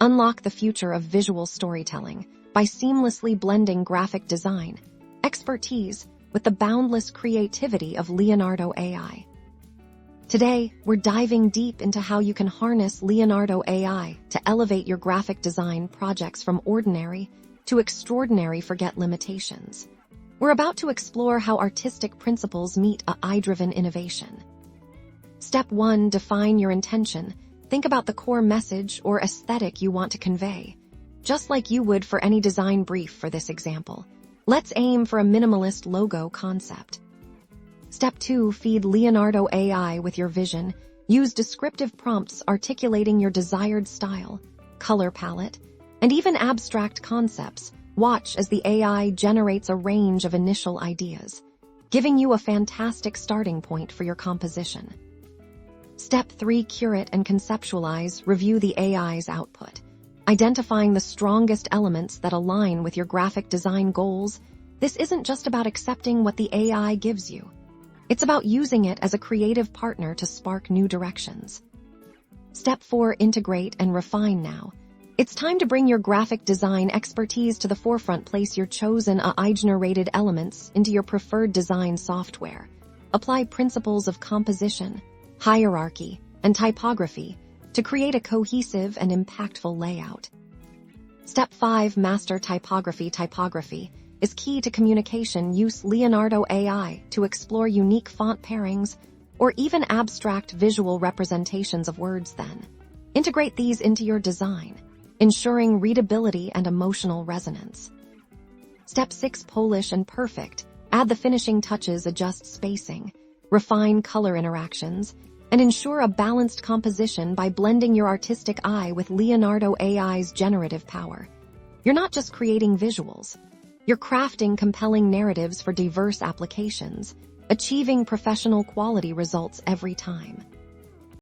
Unlock the future of visual storytelling by seamlessly blending graphic design expertise with the boundless creativity of Leonardo Ai. Today, we're diving deep into how you can harness Leonardo Ai to elevate your graphic design projects from ordinary to extraordinary. Forget limitations. We're about to explore how artistic principles meet AI-driven innovation. Step 1. Define your intention. Think about the core message or aesthetic you want to convey. Just like you would for any design brief for this example, let's aim for a minimalist logo concept. Step 2. Feed Leonardo Ai with your vision. Use descriptive prompts articulating your desired style, color palette, and even abstract concepts. Watch as the AI generates a range of initial ideas, giving you a fantastic starting point for your composition. Step 3. Curate and conceptualize. Review the AI's output. Identifying the strongest elements that align with your graphic design goals. This isn't just about accepting what the AI gives you. It's about using it as a creative partner to spark new directions. Step 4. Integrate and refine now. It's time to bring your graphic design expertise to the forefront. Place your chosen AI-generated elements into your preferred design software. Apply principles of composition, hierarchy, and typography to create a cohesive and impactful layout. Step 5. Master typography. Typography is key to communication. Use Leonardo Ai to explore unique font pairings or even abstract visual representations of words. Then, integrate these into your design, ensuring readability and emotional resonance. Step 6. Polish and perfect. Add the finishing touches. Adjust spacing, refine color interactions, and ensure a balanced composition by blending your artistic eye with Leonardo Ai's generative power. You're not just creating visuals. You're crafting compelling narratives for diverse applications, achieving professional quality results every time.